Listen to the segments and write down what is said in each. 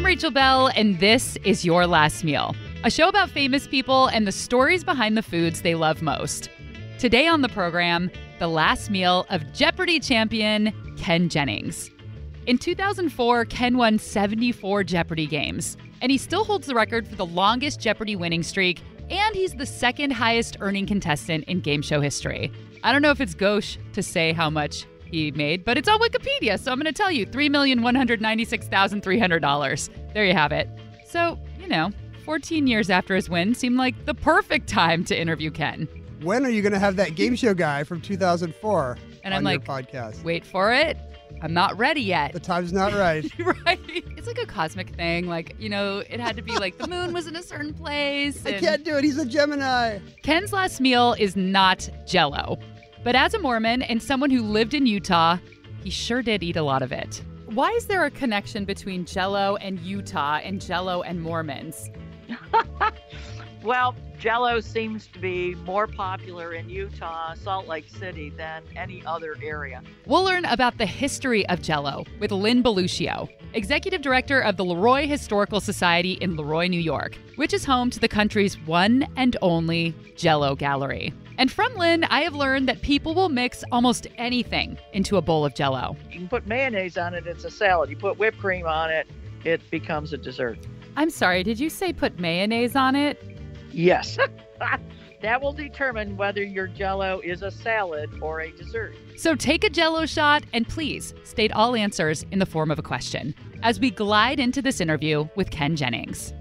Rachel Belle, and this is Your Last Meal, a show about famous people and the stories behind the foods they love most. Today on the program, the last meal of Jeopardy champion Ken Jennings. In 2004, Ken won 74 Jeopardy games, and he still holds the record for the longest Jeopardy winning streak, and he's the second highest earning contestant in game show history. I don't know if it's gauche to say how much he made, but it's on Wikipedia, so I'm going to tell you, $3,196,300. There you have it. So, 14 years after his win seemed like the perfect time to interview Ken. When are you going to have that game show guy from 2004 and on I'm like, your podcast? Wait for it. I'm not ready yet. The time's not right. Right. It's like a cosmic thing. Like, it had to be like the moon was in a certain place. I can't do it. He's a Gemini. Ken's last meal is not Jell-O. But as a Mormon and someone who lived in Utah, he sure did eat a lot of it. Why is there a connection between Jell-O and Utah and Jell-O and Mormons? Well, Jell-O seems to be more popular in Utah, Salt Lake City, than any other area. We'll learn about the history of Jell-O with Lynne Belluscio, executive director of the LeRoy Historical Society in LeRoy, New York, which is home to the country's one and only Jell-O Gallery. And from Lynne, I have learned that people will mix almost anything into a bowl of Jell-O. You can put mayonnaise on it, it's a salad. You put whipped cream on it, it becomes a dessert. I'm sorry, did you say put mayonnaise on it? Yes. That will determine whether your Jell-O is a salad or a dessert. So take a Jell-O shot and please state all answers in the form of a question as we glide into this interview with Ken Jennings.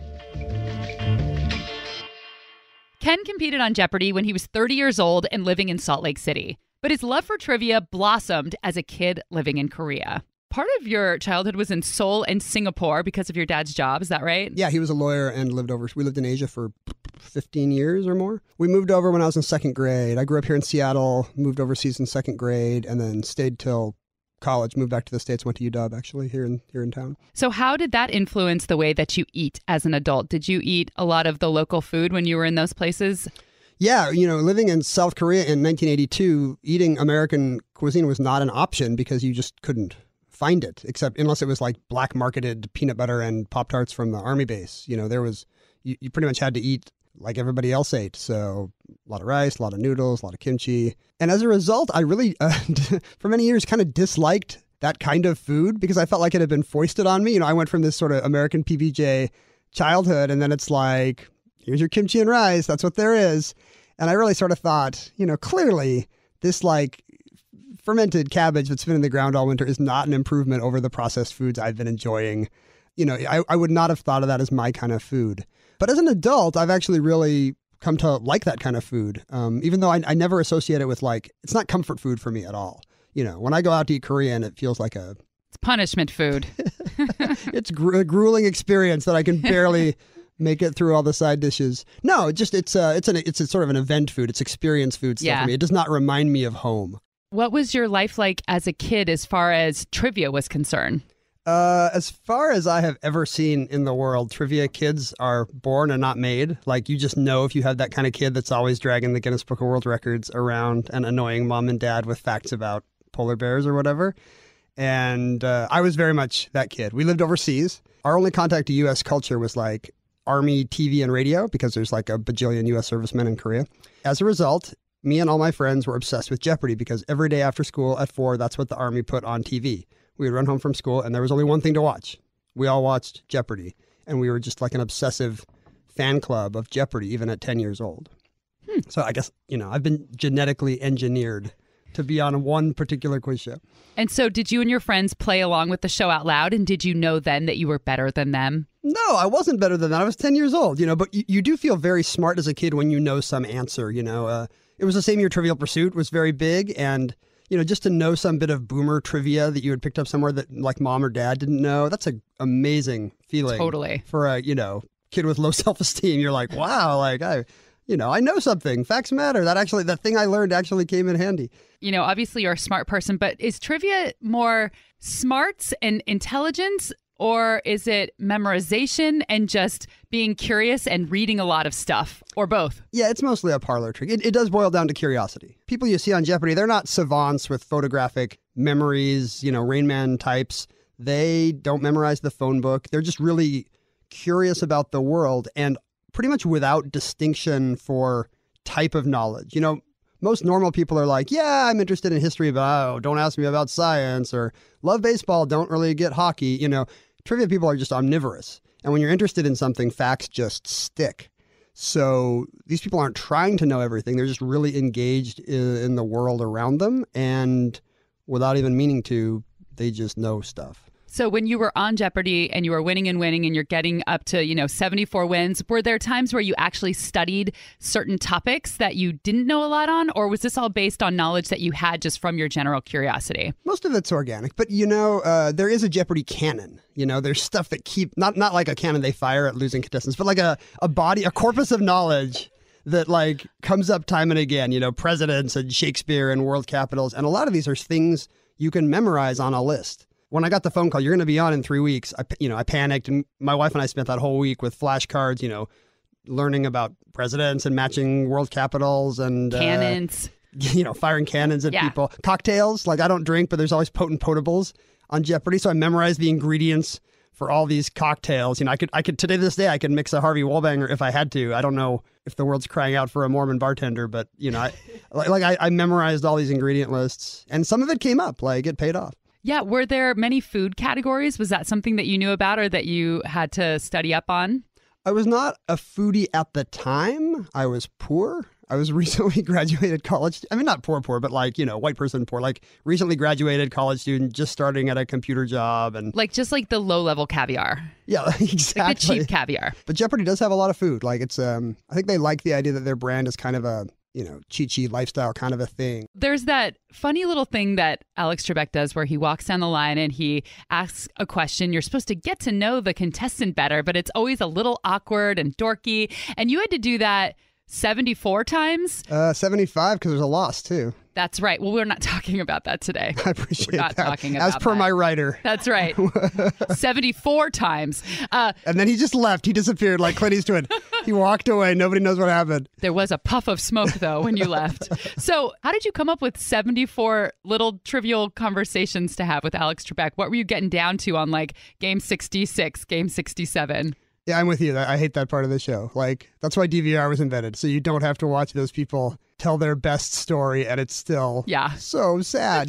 Ken competed on Jeopardy when he was 30 years old and living in Salt Lake City. But his love for trivia blossomed as a kid living in Korea. Part of your childhood was in Seoul and Singapore because of your dad's job. Is that right? Yeah, he was a lawyer and we lived in Asia for 15 years or more. We moved over when I was in second grade. I grew up here in Seattle, moved overseas in second grade, and then stayed till college, moved back to the States, went to UW actually here in town. So how did that influence the way that you eat as an adult? Did you eat a lot of the local food when you were in those places? Yeah, living in South Korea in 1982, eating American cuisine was not an option because you just couldn't find it, except unless it was like black marketed peanut butter and Pop-Tarts from the army base. You pretty much had to eat like everybody else ate. So a lot of rice, a lot of noodles, a lot of kimchi. And as a result, I really, for many years, kind of disliked that kind of food because I felt like it had been foisted on me. I went from this sort of American PBJ childhood, and then it's like, here's your kimchi and rice. That's what there is. And I really sort of thought, clearly this like fermented cabbage that's been in the ground all winter is not an improvement over the processed foods I've been enjoying. I would not have thought of that as my kind of food. But as an adult, I've actually really come to like that kind of food, even though I never associate it with it's not comfort food for me at all. When I go out to eat Korean, it feels like it's punishment food. It's a grueling experience that I can barely make it through all the side dishes. No, it's a sort of an event food. It's experience food stuff for me. It does not remind me of home. What was your life like as a kid as far as trivia was concerned? As far as I have ever seen in the world, trivia kids are born and not made. Like, you just know if you have that kind of kid that's always dragging the Guinness Book of World Records around and annoying mom and dad with facts about polar bears or whatever. And I was very much that kid. We lived overseas. Our only contact to U.S. culture was like Army TV and radio because there's like a bajillion U.S. servicemen in Korea. As a result, me and all my friends were obsessed with Jeopardy because every day after school at 4, that's what the Army put on TV. We would run home from school and there was only one thing to watch. We all watched Jeopardy, and we were just like an obsessive fan club of Jeopardy even at 10 years old. So I guess, I've been genetically engineered to be on one particular quiz show. And so did you and your friends play along with the show out loud? And did you know then that you were better than them? No, I wasn't better than that. I was 10 years old, but you do feel very smart as a kid when you know some answer, It was the same year Trivial Pursuit was very big, and just to know some bit of boomer trivia that you had picked up somewhere that like mom or dad didn't know, that's an amazing feeling. Totally. For a, kid with low self-esteem. You're like, wow, like I know something. Facts matter. That thing I learned actually came in handy. Obviously you're a smart person, but is trivia more smarts and intelligence, or is it memorization and just being curious and reading a lot of stuff, or both? Yeah, it's mostly a parlor trick. It does boil down to curiosity. People you see on Jeopardy, they're not savants with photographic memories, Rain Man types. They don't memorize the phone book. They're just really curious about the world and pretty much without distinction for type of knowledge. You know, most normal people are like, yeah, I'm interested in history, but oh, don't ask me about science, or love baseball, don't really get hockey. You know, trivia people are just omnivorous. And when you're interested in something, facts just stick. So these people aren't trying to know everything. They're just really engaged in the world around them. And without even meaning to, they just know stuff. So when you were on Jeopardy and you were winning and you're getting up to, 74 wins, were there times where you actually studied certain topics that you didn't know a lot on? Or was this all based on knowledge that you had just from your general curiosity? Most of it's organic. But, there is a Jeopardy canon. There's stuff that not like a cannon they fire at losing contestants, but like a corpus of knowledge that like comes up time and again, presidents and Shakespeare and world capitals. And a lot of these are things you can memorize on a list. When I got the phone call, you're going to be on in 3 weeks, I panicked, and my wife and I spent that whole week with flashcards, learning about presidents and matching world capitals and cannons, firing cannons at people. Cocktails, like I don't drink, but there's always potent potables on Jeopardy, so I memorized the ingredients for all these cocktails. I could today, this day, I could mix a Harvey Wallbanger if I had to. I don't know if the world's crying out for a Mormon bartender, but I memorized all these ingredient lists, and some of it came up, like it paid off. Yeah. Were there many food categories? Was that something that you knew about or that you had to study up on? I was not a foodie at the time. I was poor. I was recently graduated college. I mean, not poor, but like, white person poor, like recently graduated college student, just starting at a computer job. And just like the low level caviar. Yeah, exactly. Like the cheap caviar. But Jeopardy does have a lot of food. Like it's, I think they like the idea that their brand is kind of a, cheat lifestyle kind of a thing. There's that funny little thing that Alex Trebek does where he walks down the line and he asks a question. You're supposed to get to know the contestant better, but it's always a little awkward and dorky. And you had to do that 74 times? 75 because there's a loss too. That's right. Well, we're not talking about that today. I appreciate We're not that. talking about As per that. my writer. That's right. 74 times. And then he just left. He disappeared like Clint Eastwood. He walked away. Nobody knows what happened. There was a puff of smoke, though, when you left. So how did you come up with 74 little trivial conversations to have with Alex Trebek? What were you getting down to on like game 66, game 67? Yeah, I'm with you. I hate that part of the show. Like, that's why DVR was invented. So you don't have to watch those people tell their best story, and it's still so sad,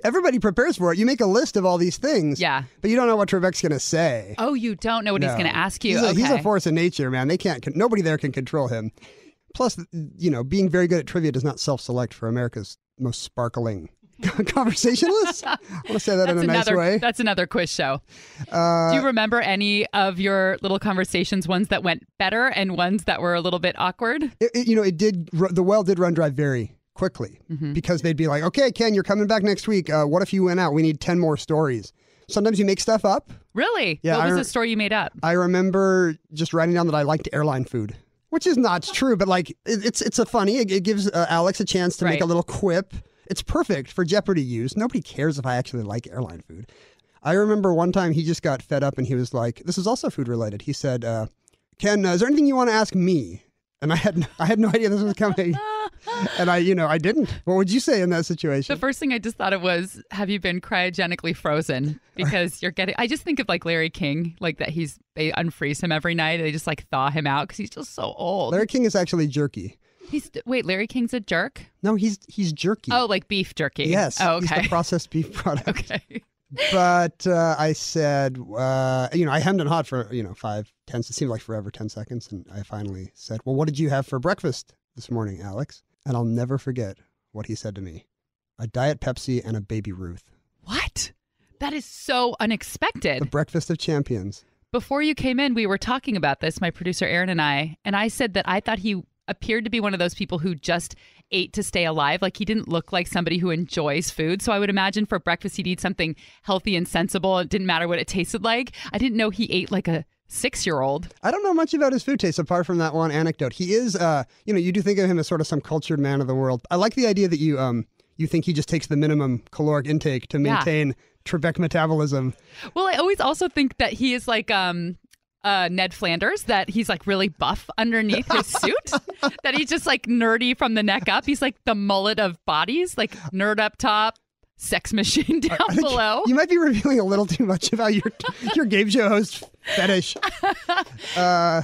Everybody prepares for it. You make a list of all these things, but you don't know what Trebek's going to say. Oh, you don't know what he's going to ask you? He's a force of nature, man. Nobody there can control him. Plus, being very good at trivia does not self-select for America's most sparkling conversationalists. I want to say that in a nice way. That's another quiz show. Do you remember any of your little conversations, ones that went better and ones that were a little bit awkward? The well did run dry very quickly because they'd be like, okay, Ken, you're coming back next week. What if you went out? We need 10 more stories. Sometimes you make stuff up. Really? Yeah. What was the story you made up? I remember just writing down that I liked airline food, which is not true, but like it's a funny. It gives Alex a chance to make a little quip. It's perfect for Jeopardy use. Nobody cares if I actually like airline food. I remember one time he just got fed up and he was like, this is also food related. He said, Ken, is there anything you want to ask me? And I had no idea this was coming. And I didn't. What would you say in that situation? The first thing I just thought of was, have you been cryogenically frozen? Because I just think of like Larry King, like that they unfreeze him every night. They just like thaw him out because he's just so old. Larry King is actually jerky. Wait, Larry King's a jerk? No, he's jerky. Oh, like beef jerky. Yes. Oh, okay. He's the processed beef product. Okay. But I said, I hemmed and hawed for, 5, 10, it seemed like forever, 10 seconds. And I finally said, well, what did you have for breakfast this morning, Alex? And I'll never forget what he said to me. A Diet Pepsi and a Baby Ruth. What? That is so unexpected. The breakfast of champions. Before you came in, we were talking about this, my producer Aaron and I said that I thought he appeared to be one of those people who just ate to stay alive. Like he didn't look like somebody who enjoys food. So I would imagine for breakfast he'd eat something healthy and sensible. It didn't matter what it tasted like. I didn't know he ate like a 6-year-old. I don't know much about his food taste apart from that one anecdote. He is, you do think of him as sort of some cultured man of the world. I like the idea that you think he just takes the minimum caloric intake to maintain Trebek metabolism. Well, I always also think that he is like Ned Flanders, that he's like really buff underneath his suit, that he's just like nerdy from the neck up. He's like the mullet of bodies, like nerd up top, sex machine down I think below. You might be revealing a little too much about your game show host fetish. How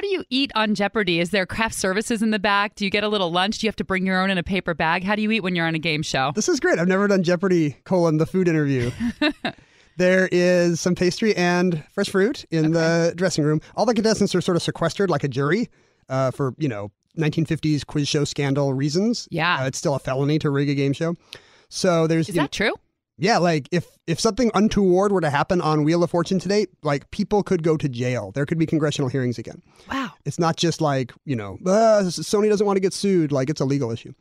do you eat on Jeopardy? Is there craft services in the back? Do you get a little lunch? Do you have to bring your own in a paper bag? How do you eat when you're on a game show? This is great. I've never done Jeopardy : the food interview. There is some pastry and fresh fruit in the dressing room. All the contestants are sort of sequestered like a jury for, 1950s quiz show scandal reasons. Yeah. It's still a felony to rig a game show. So there's... Is that true? Yeah, like if something untoward were to happen on Wheel of Fortune today, like people could go to jail. There could be congressional hearings again. Wow. It's not just like, Sony doesn't want to get sued. Like it's a legal issue.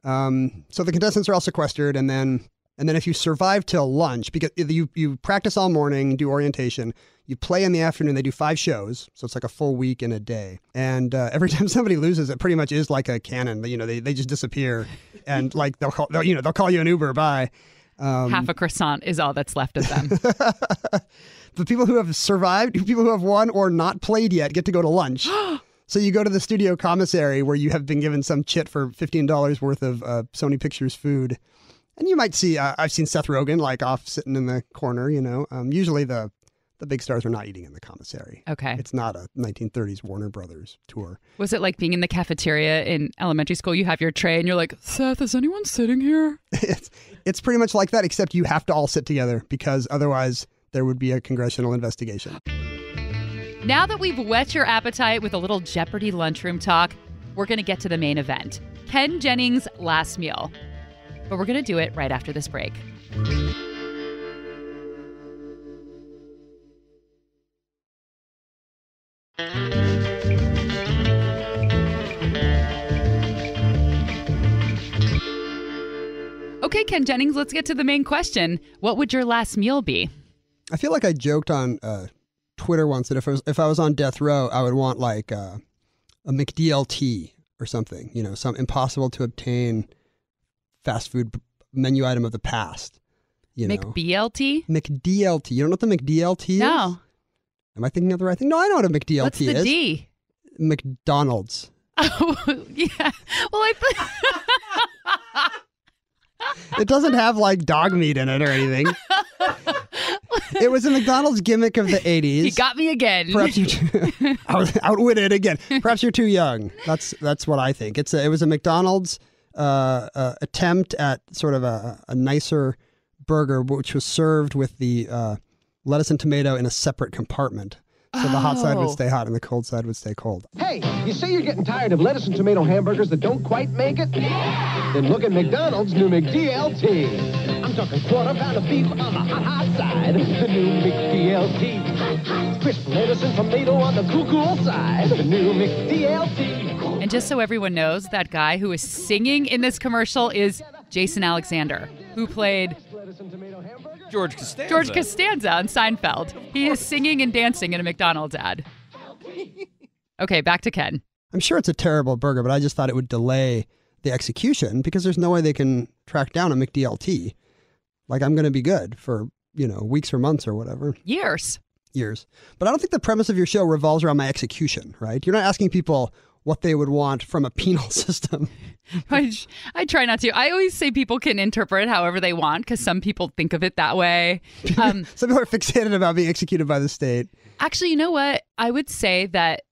So the contestants are all sequestered, and then if you survive till lunch, because you practice all morning, do orientation, you play in the afternoon, they do 5 shows. So it's like a full week in a day. And every time somebody loses, it pretty much is like a cannon. They just disappear, and like they'll call you an Uber. Bye. Half a croissant is all that's left of them. The people who have survived, people who have won or not played yet, get to go to lunch. So you go to the studio commissary where you have been given some chit for $15 worth of Sony Pictures food. And you might see, I've seen Seth Rogen like off sitting in the corner, Usually the big stars are not eating in the commissary. Okay. It's not a 1930s Warner Brothers tour. Was it like being in the cafeteria in elementary school? You have your tray and you're like, Seth, is anyone sitting here? It's pretty much like that, except you have to all sit together because otherwise there would be a congressional investigation. Now that we've whet your appetite with a little Jeopardy lunchroom talk, we're going to get to the main event, Ken Jennings' last meal. But we're going to do it right after this break. Okay, Ken Jennings, let's get to the main question. What would your last meal be? I feel like I joked on Twitter once that if I was on death row, I would want like a McDLT or something, some impossible to obtain fast food menu item of the past. McBLT? McDLT. You don't know what the McDLT is? No. Am I thinking of the right thing? No, I know what a McDLT is. What's the D? McDonald's. Oh, yeah. Well, I thought... It doesn't have like dog meat in it or anything. It was a McDonald's gimmick of the 80s. You got me again. Perhaps I was outwitted again. Perhaps you're too young. That's what I think. It was a McDonald's attempt at sort of a nicer burger, which was served with the lettuce and tomato in a separate compartment. So the hot side would stay hot and the cold side would stay cold. Hey, you say you're getting tired of lettuce and tomato hamburgers that don't quite make it? Yeah! Then look at McDonald's new McDLT. I'm talking quarter pound of beef on the hot side. The new McDLT. Crisp lettuce and tomato on the cool side. The new McDLT. And just so everyone knows, that guy who is singing in this commercial is Jason Alexander, who played George Costanza on Seinfeld. He is singing and dancing in a McDonald's ad. Okay, back to Ken. I'm sure it's a terrible burger, but I just thought it would delay the execution because there's no way they can track down a McDLT. Like, I'm going to be good for, weeks or months or whatever. Years. But I don't think the premise of your show revolves around my execution, right? You're not asking people what they would want from a penal system. I try not to. I always say people can interpret however they want because some people think of it that way. Some people are fixated about being executed by the state. Actually, you know what? I would say that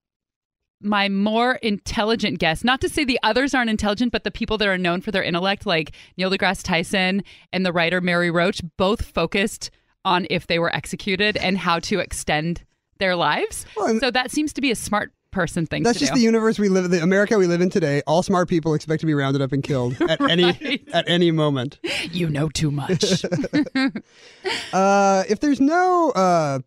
my more intelligent guess, not to say the others aren't intelligent, but the people that are known for their intellect, like Neil deGrasse Tyson and the writer Mary Roach, both focused on if they were executed and how to extend their lives. Well, so that seems to be a smart person thing That's to just do. the universe we live in, the America we live in today. All smart people expect to be rounded up and killed at any moment. You know too much. If there's no,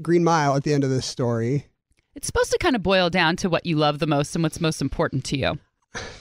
Green Mile at the end of this story, it's supposed to kind of boil down to what you love the most and what's most important to you.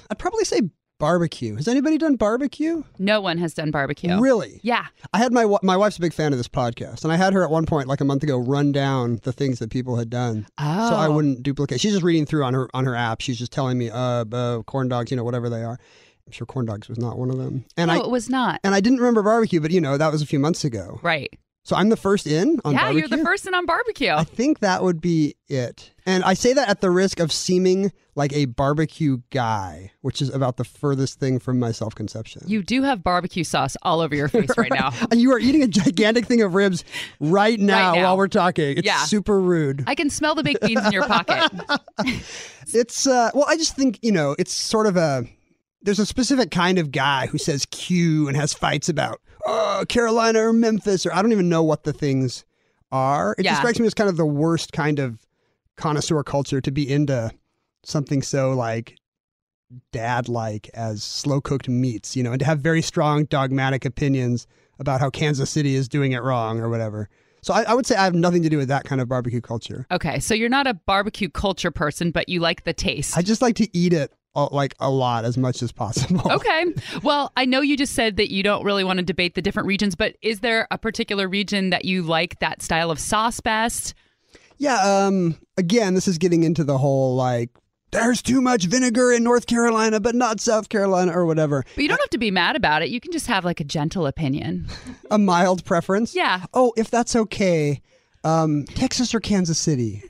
I'd probably say barbecue. Has anybody done barbecue? No one has done barbecue. Really? Yeah. I had my wife's a big fan of this podcast, and I had her at one point, like a month ago, run down the things that people had done. Oh. So I wouldn't duplicate. She's just reading through on her app. She's just telling me, corn dogs, whatever they are. I'm sure corn dogs was not one of them. And no, it was not. And I didn't remember barbecue, but that was a few months ago. Right. So I'm the first in on barbecue? Yeah, you're the first in on barbecue. I think that would be it. And I say that at the risk of seeming like a barbecue guy, which is about the furthest thing from my self-conception. You do have barbecue sauce all over your face right now. You are eating a gigantic thing of ribs right now while we're talking. It's super rude. I can smell the baked beans in your pocket. It's, well, I just think, it's sort of there's a specific kind of guy who says Q and has fights about, Carolina or Memphis, or I don't even know what the things are. It just strikes me as kind of the worst kind of connoisseur culture to be into something so like dad-like as slow-cooked meats, and to have very strong dogmatic opinions about how Kansas City is doing it wrong or whatever. So I would say I have nothing to do with that kind of barbecue culture. Okay, so you're not a barbecue culture person, but you like the taste. I just like to eat it a lot, as much as possible. Okay. Well, I know you just said that you don't really want to debate the different regions, but is there a particular region that you like that style of sauce best? Yeah. Again, this is getting into the whole there's too much vinegar in North Carolina, but not South Carolina or whatever. But you don't have to be mad about it. You can just have a gentle opinion. A mild preference? Yeah. Oh, if that's okay. Texas or Kansas City,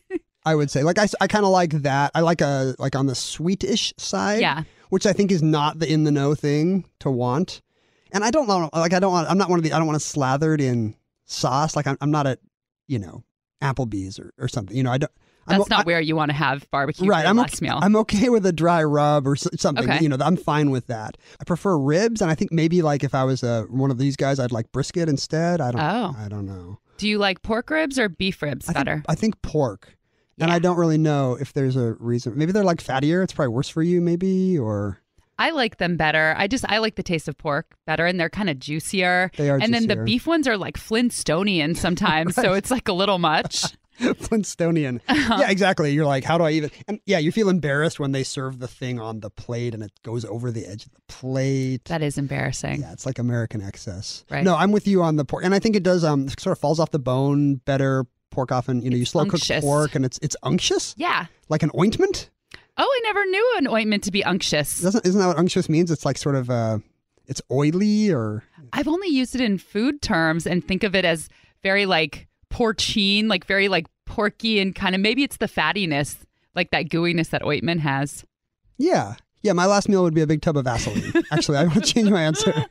I would say. I kind of like that. I like on the sweetish side. Yeah. Which I think is not the in the know thing to want. And I don't want, I don't want to slathered in sauce. I'm not at, Applebee's or something. That's not where you want to have barbecue for your last meal. I'm okay with a dry rub or something. Okay. I'm fine with that. I prefer ribs, and I think maybe if I was one of these guys, I'd like brisket instead. I don't know. Do you like pork ribs or beef ribs better? I think pork. Yeah. And I don't really know if there's a reason. Maybe they're fattier. It's probably worse for you, maybe, or... I like them better. I like the taste of pork better, and they're kind of juicier. They are and juicier. then the beef ones are Flintstonian sometimes, so it's a little much. Flintstonian. Yeah, exactly. You're how do I even... And yeah, you feel embarrassed when they serve the thing on the plate and it goes over the edge of the plate. That is embarrassing. Yeah, it's like American excess. Right. No, I'm with you on the pork. And I think it does sort of falls off the bone better. Pork often, you slow cook pork and it's unctuous. Yeah. Like an ointment. Oh, I never knew an ointment to be unctuous. Isn't that what unctuous means? It's sort of it's oily or... I've only used it in food terms and think of it as very porcine, very porky, and kind of maybe it's the fattiness, that gooiness that ointment has. Yeah. Yeah, my last meal would be a big tub of Vaseline. Actually, I want to change my answer.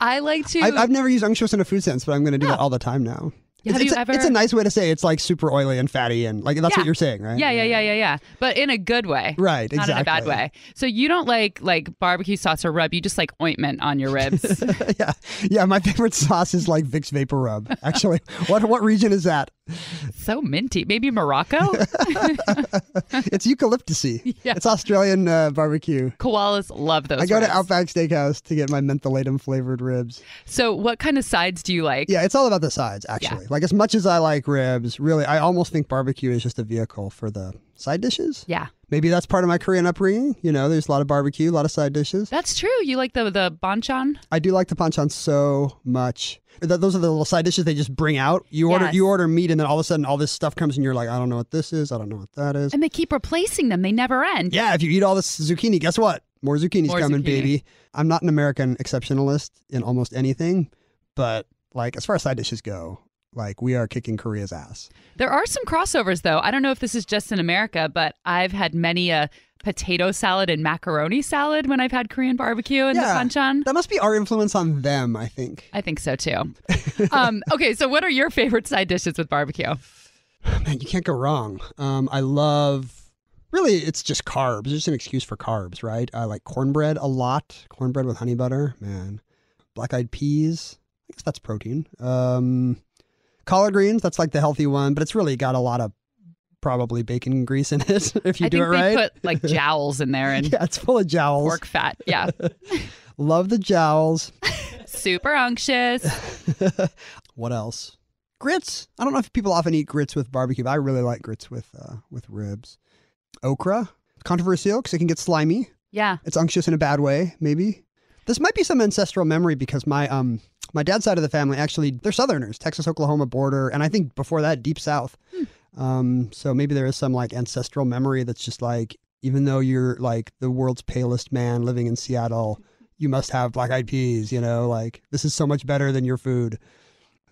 I like to... I've never used unctuous in a food sense, but I'm going to do that all the time now. It's a nice way to say it's super oily and fatty and that's what you're saying, right? Yeah. But in a good way. Right, exactly. Not in a bad way. So you don't like barbecue sauce or rub, you just like ointment on your ribs. Yeah, my favorite sauce is Vicks Vapor Rub. Actually, what region is that? So minty. Maybe Morocco? It's eucalyptusy. Yeah. It's Australian barbecue. Koalas love those I go ribs. to Outback Steakhouse to get my mentholatum flavored ribs. So what kind of sides do you like? Yeah, it's all about the sides, actually. Yeah. As much as I like ribs, really, I almost think barbecue is just a vehicle for the side dishes. Yeah. Maybe that's part of my Korean upbringing. There's a lot of barbecue, a lot of side dishes. That's true. You like the banchan? I do like the banchan so much. Those are the little side dishes they just bring out. You order meat, and then all of a sudden all this stuff comes, and you're like, I don't know what this is. I don't know what that is. And they keep replacing them. They never end. Yeah, if you eat all this zucchini, guess what? More zucchini's coming, baby. I'm not an American exceptionalist in almost anything, but as far as side dishes go, we are kicking Korea's ass. There are some crossovers, though. I don't know if this is just in America, but I've had many a potato salad and macaroni salad when I've had Korean barbecue and the banchan. That must be our influence on them, I think. I think so, too. Okay, so what are your favorite side dishes with barbecue? Man, you can't go wrong. I love... Really, it's just carbs. It's just an excuse for carbs, right? I like cornbread a lot. Cornbread with honey butter, man. Black-eyed peas. I guess that's protein. Collard greens, that's the healthy one, but it's really got a lot of probably bacon grease in it if you do it right. I think they put jowls in there. And yeah, it's full of jowls. Pork fat, yeah. Love the jowls. Super unctuous. What else? Grits. I don't know if people often eat grits with barbecue, but I really like grits with ribs. Okra. Controversial because it can get slimy. Yeah. It's unctuous in a bad way, maybe. This might be some ancestral memory because my dad's side of the family, actually, they're Southerners, Texas-Oklahoma border, and I think before that, Deep South. So maybe there is some ancestral memory that's just even though you're the world's palest man living in Seattle, you must have black-eyed peas, this is so much better than your food.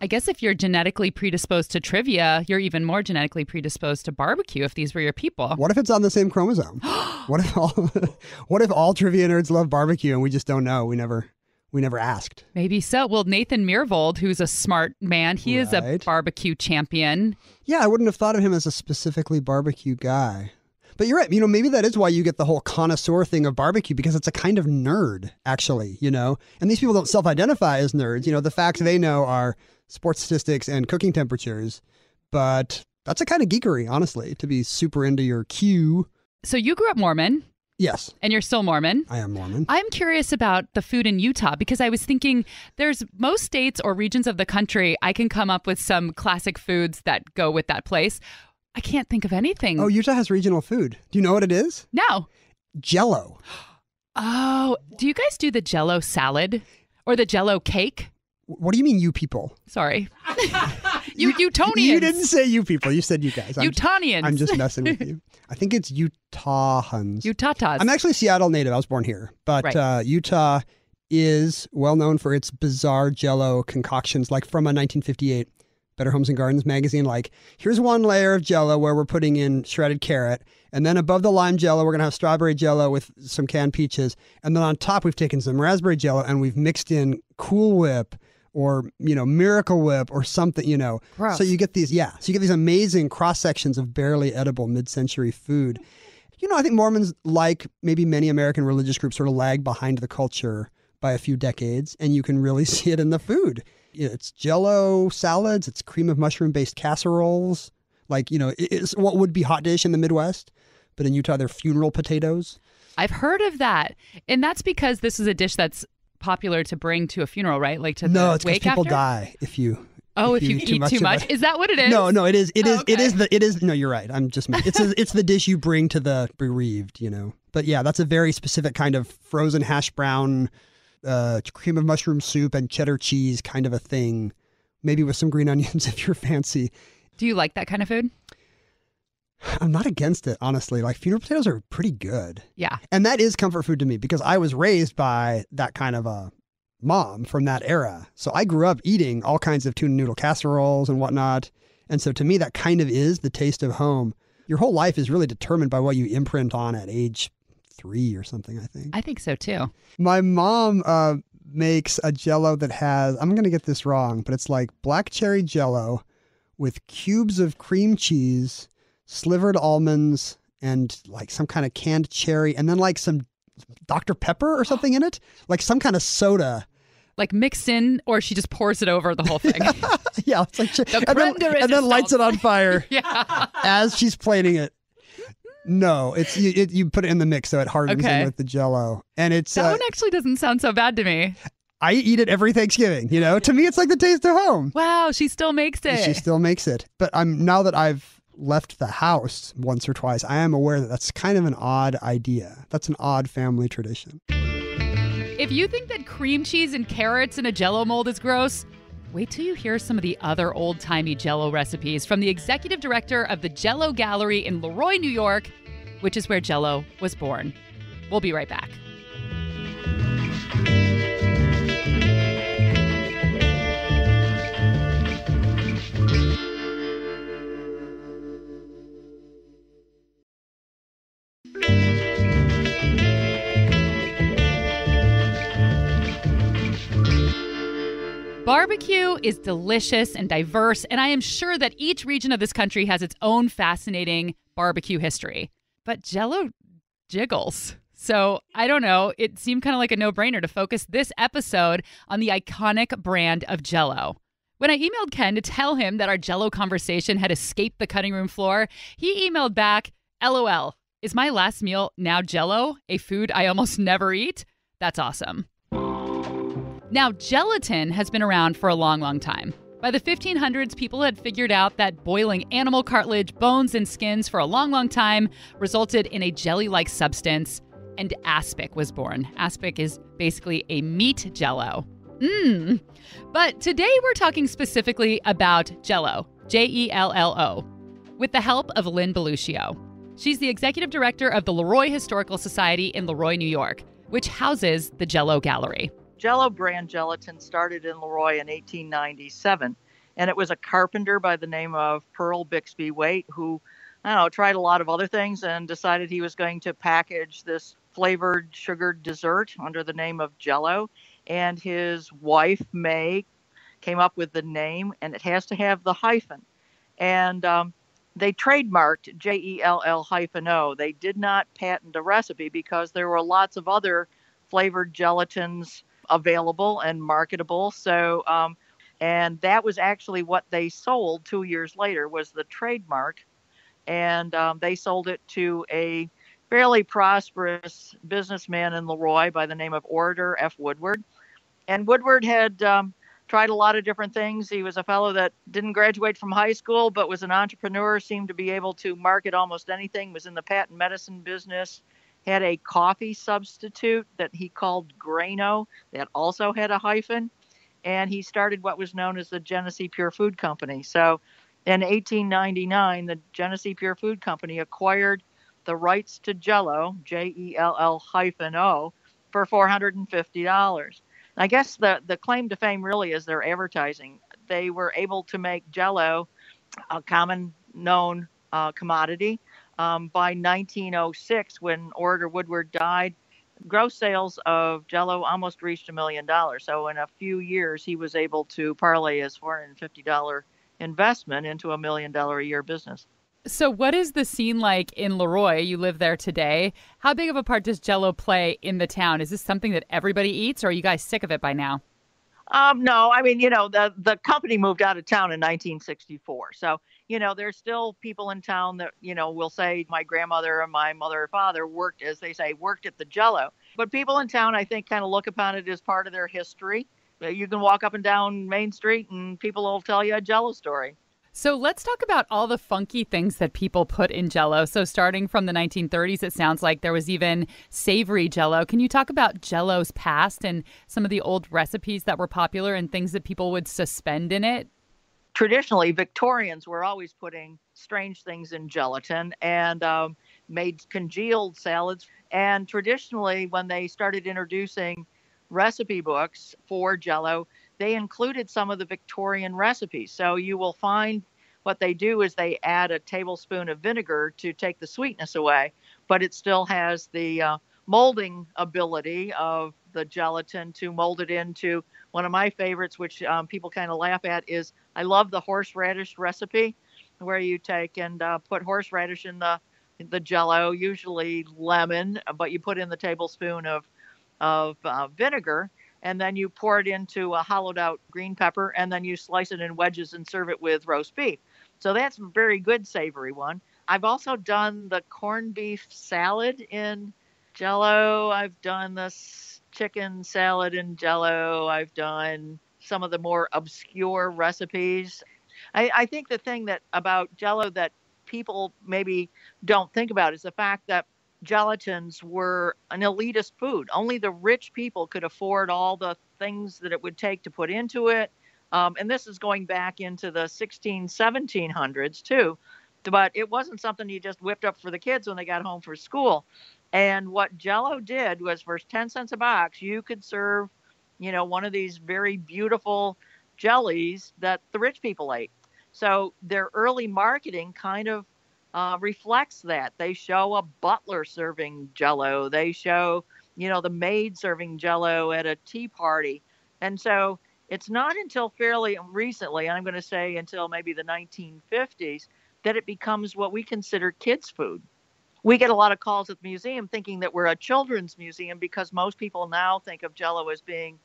I guess if you're genetically predisposed to trivia, you're even more genetically predisposed to barbecue if these were your people. What if it's on the same chromosome? What if all trivia nerds love barbecue and we just don't know? We never asked. Maybe so. Well, Nathan Myhrvold, who's a smart man, he is a barbecue champion. Yeah, I wouldn't have thought of him as a specifically barbecue guy. But you're right. Maybe that is why you get the whole connoisseur thing of barbecue, because it's a kind of nerd, actually, And these people don't self-identify as nerds. The facts they know are sports statistics and cooking temperatures. But that's a kind of geekery, honestly, to be super into your Q. So you grew up Mormon. Yes. And you're still Mormon. I am Mormon. I'm curious about the food in Utah because I was thinking there's most states or regions of the country I can come up with some classic foods that go with that place. I can't think of anything. Oh, Utah has regional food. Do you know what it is? No. Jell-O. Oh, do you guys do the Jell-O salad or the Jell-O cake? What do you mean, you people? Sorry. You Utonians. You didn't say you people. You said you guys. Utonians. I'm just messing with you. I think it's Utahans. Utatas. I'm actually Seattle native. I was born here. But right. Utah is well known for its bizarre Jell-O concoctions, like from a 1958 Better Homes and Gardens magazine. Like, here's one layer of Jell-O where we're putting in shredded carrot. And then above the lime Jell-O, we're going to have strawberry Jell-O with some canned peaches. And then on top, we've taken some raspberry Jell-O and we've mixed in Cool Whip or, Miracle Whip or something, Gross. So you get these amazing cross sections of barely edible mid-century food. I think Mormons, like maybe many American religious groups, sort of lag behind the culture by a few decades, and you can really see it in the food. It's Jell-O salads, it's cream of mushroom-based casseroles. Like, it's what would be hot dish in the Midwest, but in Utah, they're funeral potatoes. I've heard of that. And that's because this is a dish that's popular to bring to a funeral, right? Like to No, the it's because wake people after? die if you eat too much. Is that what it is? No, it is. It is. Okay. It is. No, you're right. I'm just. It's the dish you bring to the bereaved. But yeah, that's a very specific kind of frozen hash brown, cream of mushroom soup and cheddar cheese kind of a thing. Maybe with some green onions if you're fancy. Do you like that kind of food? I'm not against it, honestly. Like, funeral potatoes are pretty good. Yeah. And that is comfort food to me because I was raised by that kind of a mom from that era. So I grew up eating all kinds of tuna noodle casseroles and whatnot. And so to me, that kind of is the taste of home. Your whole life is really determined by what you imprint on at age 3 or something, I think. I think so too. My mom makes a Jell-O that has, I'm going to get this wrong, but it's like black cherry Jell-O with cubes of cream cheese, slivered almonds, and like some kind of canned cherry, and then like some Dr. Pepper or something in it, like some kind of soda. Like mixed in, or she just pours it over the whole thing. Yeah, it's like and then lights it on fire. Yeah. As she's plating it. No, it's you put it in the mix so it hardens in with the Jell-O, and it's that one actually doesn't sound so bad to me. I eat it every Thanksgiving. To me, it's like the taste of home. Wow, she still makes it. She still makes it, but now that I've left the house once or twice, I am aware that that's kind of an odd idea. That's an odd family tradition. If you think that cream cheese and carrots in a Jell-O mold is gross, wait till you hear some of the other old-timey Jell-O recipes from the executive director of the Jell-O Gallery in LeRoy, New York, which is where Jell-O was born. We'll be right back. Barbecue is delicious and diverse, and I am sure that each region of this country has its own fascinating barbecue history. But Jell-O jiggles. So, I don't know, it seemed kind of like a no-brainer to focus this episode on the iconic brand of Jell-O. When I emailed Ken to tell him that our Jell-O conversation had escaped the cutting room floor, he emailed back, LOL, is my last meal now Jell-O, a food I almost never eat? That's awesome. Now, gelatin has been around for a long, long time. By the 1500s, people had figured out that boiling animal cartilage, bones, and skins for a long, long time resulted in a jelly-like substance, and aspic was born. Aspic is basically a meat Jell-O. But today we're talking specifically about Jell-O, Jell-O, with the help of Lynne Belluscio. She's the executive director of the LeRoy Historical Society in LeRoy, New York, which houses the Jell-O Gallery. Jell-O brand gelatin started in LeRoy in 1897. And it was a carpenter by the name of Pearl Bixby Waite who, I don't know, tried a lot of other things and decided he was going to package this flavored sugared dessert under the name of Jell-O. And his wife, May, came up with the name, and it has to have the hyphen. And they trademarked Jell-O. They did not patent a recipe because there were lots of other flavored gelatins available and marketable. So, and that was actually what they sold 2 years later was the trademark. And they sold it to a fairly prosperous businessman in LeRoy by the name of Orator F. Woodward. And Woodward had tried a lot of different things. He was a fellow that didn't graduate from high school, but was an entrepreneur, seemed to be able to market almost anything, was in the patent medicine business, had a coffee substitute that he called Grano that also had a hyphen. And he started what was known as the Genesee Pure Food Company. So in 1899, the Genesee Pure Food Company acquired the rights to Jell-O, Jell-O, for $450. I guess the claim to fame really is their advertising. They were able to make Jell-O a common known commodity. By 1906, when Orator Woodward died, gross sales of Jell-O almost reached $1 million. So in a few years, he was able to parlay his $450 investment into $1 million a year business. So what is the scene like in LeRoy? You live there today. How big of a part does Jell-O play in the town? Is this something that everybody eats, or are you guys sick of it by now? No, I mean, the company moved out of town in 1964. So, there's still people in town that, will say my grandmother and my mother or father worked, as they say, worked at the Jell-O. But people in town, I think, kind of look upon it as part of their history. You can walk up and down Main Street and people will tell you a Jell-O story. So let's talk about all the funky things that people put in Jell-O. So starting from the 1930s, it sounds like there was even savory Jell-O. Can you talk about Jell-O's past and some of the old recipes that were popular and things that people would suspend in it? Traditionally, Victorians were always putting strange things in gelatin and made congealed salads. And traditionally, when they started introducing recipe books for Jell-O, they included some of the Victorian recipes. So you will find what they do is they add a tablespoon of vinegar to take the sweetness away, but it still has the molding ability of the gelatin to mold it into one of my favorites, which people kind of laugh at, is I love the horseradish recipe, where you take and put horseradish in the Jell-O, usually lemon, but you put in the tablespoon of vinegar. And then you pour it into a hollowed out green pepper, and then you slice it in wedges and serve it with roast beef. So that's a very good savory one. I've also done the corned beef salad in Jell-O. I've done the chicken salad in Jell-O. I've done some of the more obscure recipes. I think the thing that about Jell-O that people maybe don't think about is the fact that gelatins were an elitist food. Only the rich people could afford all the things that it would take to put into it. And this is going back into the 1700s too. But it wasn't something you just whipped up for the kids when they got home from school. And what Jell-O did was for 10 cents a box, you could serve, one of these very beautiful jellies that the rich people ate. So their early marketing kind of reflects that. They show a butler serving Jell-O. They show, the maid serving Jell-O at a tea party. And so it's not until fairly recently, I'm going to say until maybe the 1950s, that it becomes what we consider kids' food. We get a lot of calls at the museum thinking that we're a children's museum because most people now think of Jell-O as being,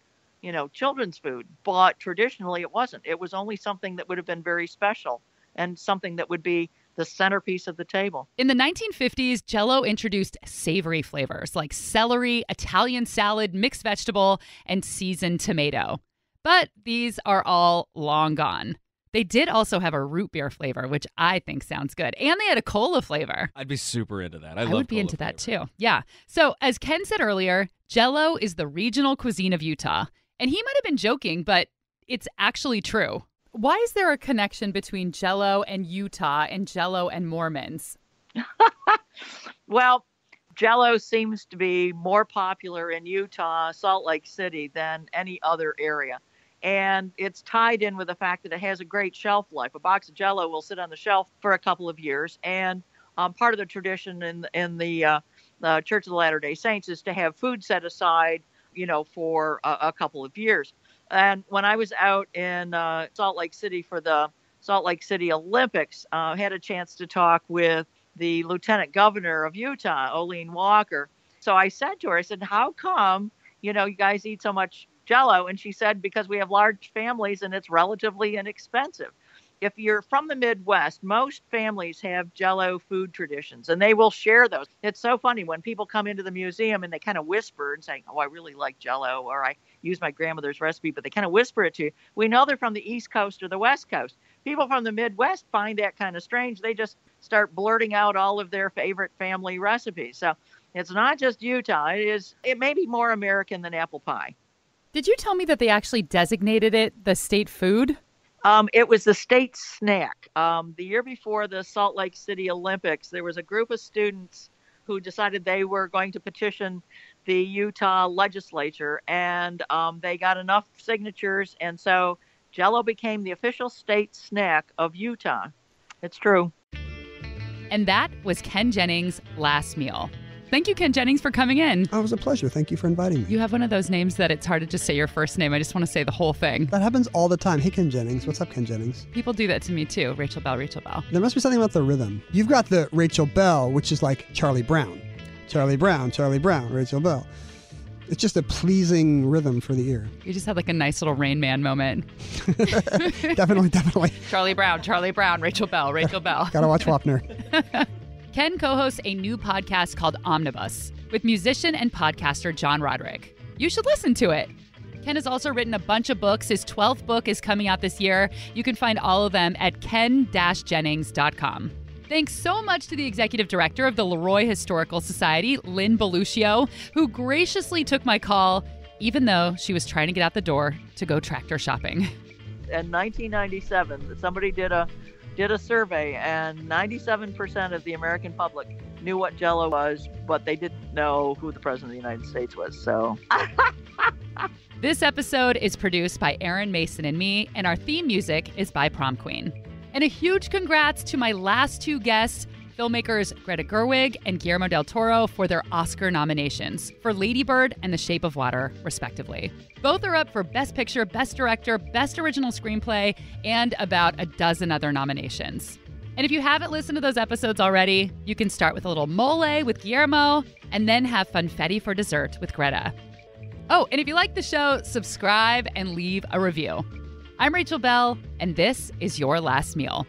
children's food. But traditionally it wasn't. It was only something that would have been very special and something that would be the centerpiece of the table. In the 1950s, Jell-O introduced savory flavors like celery, Italian salad, mixed vegetable, and seasoned tomato. But these are all long gone. They did also have a root beer flavor, which I think sounds good. And they had a cola flavor. I'd be super into that. I would be into that too. Yeah. So as Ken said earlier, Jell-O is the regional cuisine of Utah. And he might have been joking, but it's actually true. Why is there a connection between Jell-O and Utah and Jell-O and Mormons? Well, Jell-O seems to be more popular in Utah, Salt Lake City, than any other area. And it's tied in with the fact that it has a great shelf life. A box of Jell-O will sit on the shelf for a couple of years. And part of the tradition in the Church of the Latter-day Saints is to have food set aside, for a couple of years. And when I was out in Salt Lake City for the Salt Lake City Olympics, had a chance to talk with the Lieutenant Governor of Utah, Olene Walker. So I said to her, how come, you guys eat so much Jell-O? And she said, because we have large families and it's relatively inexpensive. If you're from the Midwest, most families have Jell-O food traditions, and they will share those. It's so funny when people come into the museum and they kind of whisper and say, oh, I really like Jell-O, or I use my grandmother's recipe, but they kind of whisper it to you. We know they're from the East Coast or the West Coast. People from the Midwest find that kind of strange. They just start blurting out all of their favorite family recipes. So it's not just Utah. It may be more American than apple pie. Did you tell me that they actually designated it the state food? It was the state snack. The year before the Salt Lake City Olympics, there was a group of students who decided they were going to petition the Utah legislature, and they got enough signatures, and so Jell-O became the official state snack of Utah. It's true. And that was Ken Jennings' last meal. Thank you, Ken Jennings, for coming in. Oh, it was a pleasure. Thank you for inviting me. You have one of those names that it's hard to just say your first name. I just want to say the whole thing. That happens all the time. Hey, Ken Jennings. What's up, Ken Jennings? People do that to me, too. Rachel Belle, Rachel Belle. There must be something about the rhythm. You've got the Rachel Belle, which is like Charlie Brown. Charlie Brown, Charlie Brown, Rachel Belle. It's just a pleasing rhythm for the ear. You just had like a nice little Rain Man moment. Definitely. Charlie Brown, Rachel Belle, Rachel Belle. Gotta watch Wapner. Ken co-hosts a new podcast called Omnibus with musician and podcaster John Roderick. You should listen to it. Ken has also written a bunch of books. His 12th book is coming out this year. You can find all of them at ken-jennings.com. Thanks so much to the executive director of the LeRoy Historical Society, Lynne Belluscio, who graciously took my call, even though she was trying to get out the door to go tractor shopping. In 1997, somebody did a survey, and 97% of the American public knew what Jell-O was, but they didn't know who the President of the United States was. So This episode is produced by Aaron Mason and me, and our theme music is by Prom Queen. And a huge congrats to my last two guests, filmmakers Greta Gerwig and Guillermo del Toro, for their Oscar nominations for Lady Bird and The Shape of Water, respectively. Both are up for Best Picture, Best Director, Best Original Screenplay, and about a dozen other nominations. And if you haven't listened to those episodes already, you can start with a little mole with Guillermo and then have funfetti for dessert with Greta. Oh, and if you like the show, subscribe and leave a review. I'm Rachel Belle, and this is Your Last Meal.